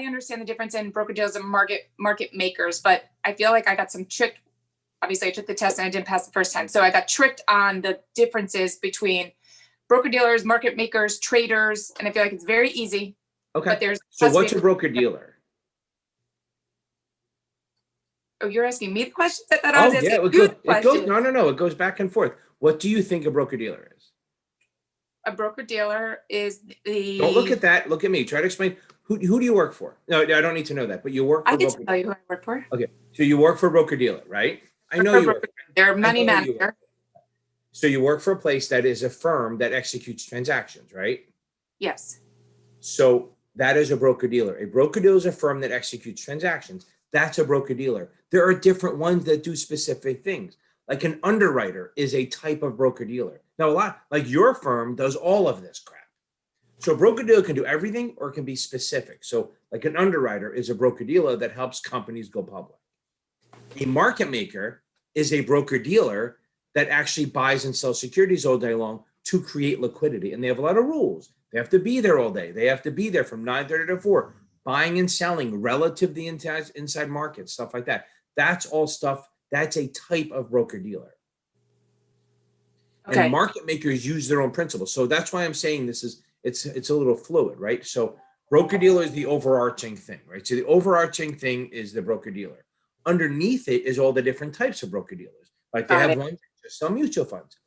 I understand the difference in broker dealers and market makers, but I feel like I got some trick. Obviously, I took the test and I didn't pass the first time. So I got tricked on the differences between broker dealers, market makers, traders, and I feel like it's very easy. Okay. But So what's a broker dealer? Oh, you're asking me the questions? I thought I was asking you the questions. No. It goes back and forth. What do you think a broker dealer is? A broker dealer is the. Don't look at that. Look at me. Try to explain. Who do you work for? No, I don't need to know that. But you work for. I can tell you who I work for. Okay, so you work for a broker dealer, right? I know you work. They're money manager. So you work for a place that is a firm that executes transactions, right? Yes. So that is a broker dealer. A broker dealer is a firm that executes transactions. That's a broker dealer. There are different ones that do specific things. Like an underwriter is a type of broker dealer. Now, a lot like your firm does all of this crap. So a broker dealer can do everything or it can be specific. So like an underwriter is a broker dealer that helps companies go public. A market maker is a broker dealer that actually buys and sells securities all day long to create liquidity. And they have a lot of rules. They have to be there all day. They have to be there from 9:30 to 4, buying and selling relative to the inside market, stuff like that. That's all stuff. That's a type of broker dealer. Okay. And market makers use their own principles. So that's why I'm saying this is, it's a little fluid, right? So broker dealer is the overarching thing, right? So the overarching thing is the broker dealer. Underneath it is all the different types of broker dealers. Like they have ones that just sell mutual funds.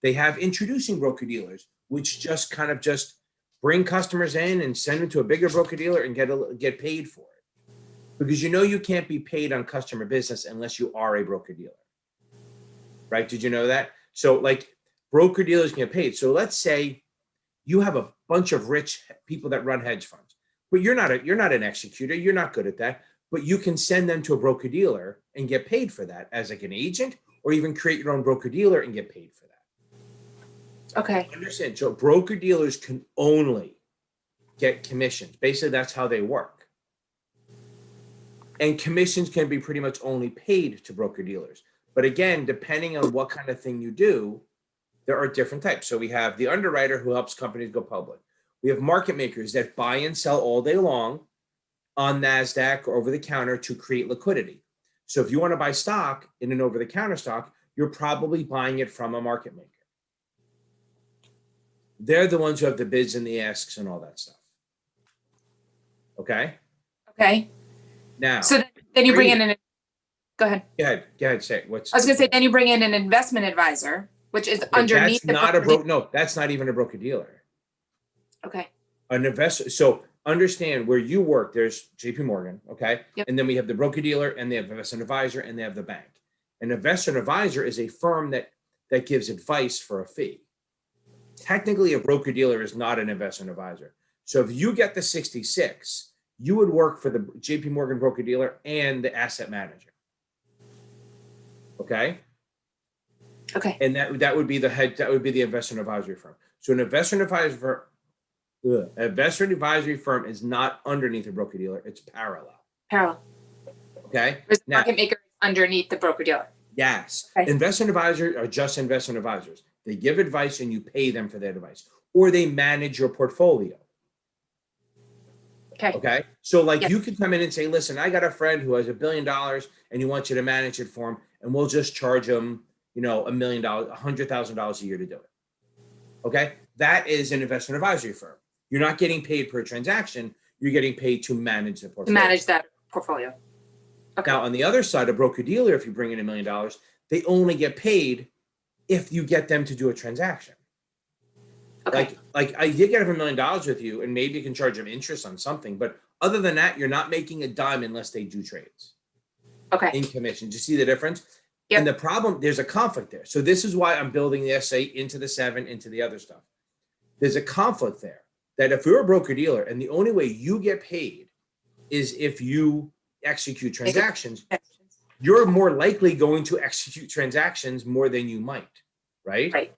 They have introducing broker dealers, which just kind of just bring customers in and send them to a bigger broker dealer and get paid for it. Because you can't be paid on customer business unless you are a broker dealer, right? Did you know that? So like broker dealers get paid. So let's say you have a bunch of rich people that run hedge funds, but you're not an executor. You're not good at that, but you can send them to a broker dealer and get paid for that as like an agent, or even create your own broker dealer and get paid for that. Okay. Understand? So broker dealers can only get commissions. Basically, that's how they work. And commissions can be pretty much only paid to broker dealers. But again, depending on what kind of thing you do, there are different types. So we have the underwriter who helps companies go public. We have market makers that buy and sell all day long on NASDAQ or over the counter to create liquidity. So if you want to buy stock in an over the counter stock, you're probably buying it from a market maker. They're the ones who have the bids and the asks and all that stuff. Okay? Okay. Now. So then you bring in an, go ahead. Go ahead, say it. I was going to say, then you bring in an investment advisor, which is underneath. That's not a broker. No, that's not even a broker dealer. Okay. An investor. So understand where you work. There's JP Morgan. Okay. Yep. And then we have the broker dealer and they have investment advisor and they have the bank. An investment advisor is a firm that gives advice for a fee. Technically, a broker dealer is not an investment advisor. So if you get the 66, you would work for the JP Morgan broker dealer and the asset manager. Okay. Okay. And that would be the head. That would be the investment advisory firm. So an investment advisory firm is not underneath a broker dealer. It's parallel. Parallel. Okay. There's a market maker underneath the broker dealer. Yes. Okay. Investment advisors are just investment advisors. They give advice and you pay them for their advice, or they manage your portfolio. Okay. Okay. So like you could come in and say, listen, I got a friend who has $1 billion and he wants you to manage it for him, and we'll just charge him, $1 million, $100,000 a year to do it. Okay. That is an investment advisory firm. You're not getting paid per transaction. You're getting paid to manage the portfolio. To manage that portfolio. Okay. Now, on the other side, a broker dealer, if you bring in $1 million, they only get paid if you get them to do a transaction. Okay. Like I did get $1 million with you, and maybe you can charge them interest on something, but other than that, you're not making a dime unless they do trades. Okay. In commission. Do you see the difference? Yep. And the problem, there's a conflict there. So this is why I'm building the SA into the 7, into the other stuff. There's a conflict there that if you're a broker dealer and the only way you get paid is if you execute transactions, you're more likely going to execute transactions more than you might, right? Right.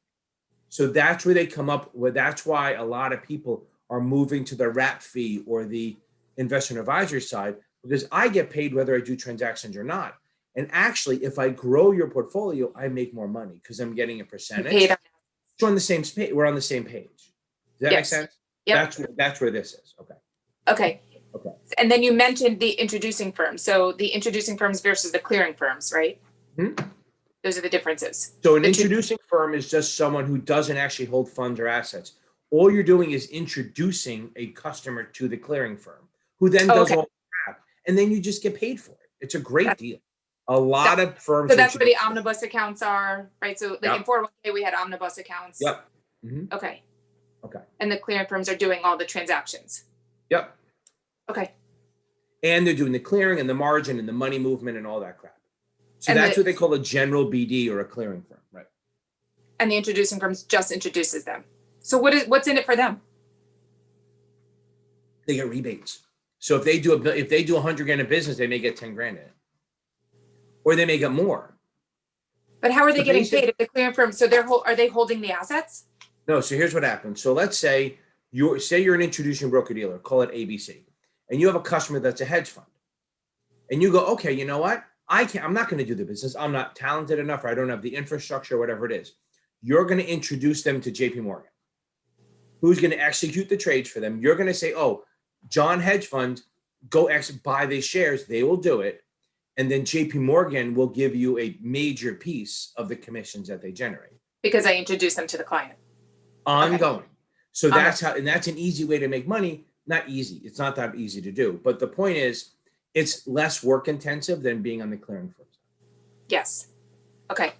So that's where they come up with. That's why a lot of people are moving to the wrap fee or the investment advisory side, because I get paid whether I do transactions or not. And actually, if I grow your portfolio, I make more money because I'm getting a percentage. So on the same page, we're on the same page. Does that make sense? Yeah. That's where this is. Okay. Okay. Okay. And then you mentioned the introducing firms. So the introducing firms versus the clearing firms, right? Mhm. Those are the differences. So an The two- introducing firm is just someone who doesn't actually hold funds or assets. All you're doing is introducing a customer to the clearing firm, who then Oh, does okay. all the crap, and then you just get paid for it. It's a great That's- deal. A lot of firms. So that's where the introduce- omnibus accounts are, right? So like in Yep. 401k, we had omnibus accounts. Yep. Mhm. Okay. Okay. And the clearing firms are doing all the transactions. Yep. Okay. And they're doing the clearing and the margin and the money movement and all that crap. So And that's what they call a general BD or a clearing firm, right? And the introducing firms just introduces them. So what's in it for them? They get rebates. So if they do $100,000 in business, they may get 10 grand in it, or they may get more. But how are they So getting basic- paid if the clearing firm? So are they holding the assets? No. So here's what happens. So let's say you're an introducing broker dealer, call it ABC, and you have a customer that's a hedge fund, and you go, okay, you know what? I'm not going to do the business. I'm not talented enough, or I don't have the infrastructure, whatever it is. You're going to introduce them to JP Morgan, who's going to execute the trades for them. You're going to say, oh, John Hedge Fund, go buy these shares. They will do it. And then JP Morgan will give you a major piece of the commissions that they generate. Because I introduced them to the client. Ongoing. So Okay. that's how, and that's an easy way to make money. Not easy. It's not that easy to do. But the point is, it's less work intensive than being on the clearing firm. Yes. Okay.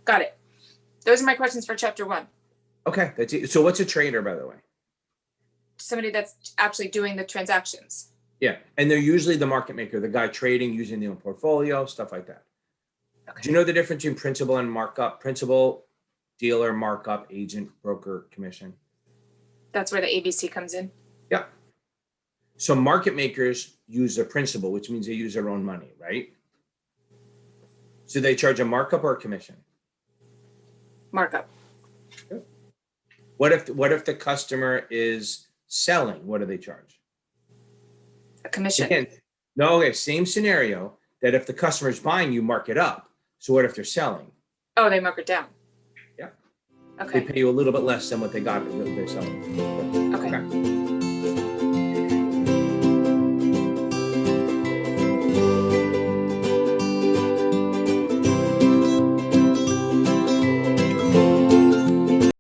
Got it. Those are my questions for chapter 1. Okay, that's it. So what's a trader, by the way? Somebody that's actually doing the transactions. Yeah, and they're usually the market maker, the guy trading, using their own portfolio, stuff like that. Okay. Do you know the difference between principal and markup? Principal, dealer, markup, agent, broker, commission. That's where the ABC comes in. Yep. So market makers use their principal, which means they use their own money, right? So they charge a markup or a commission? Markup. What if the customer is selling? What do they charge? A commission. Again, no, okay, same scenario, that if the customer is buying, you mark it up. So what if they're selling? Oh, they mark it down. Yeah. Okay. They pay you a little bit less than what they got, they're selling.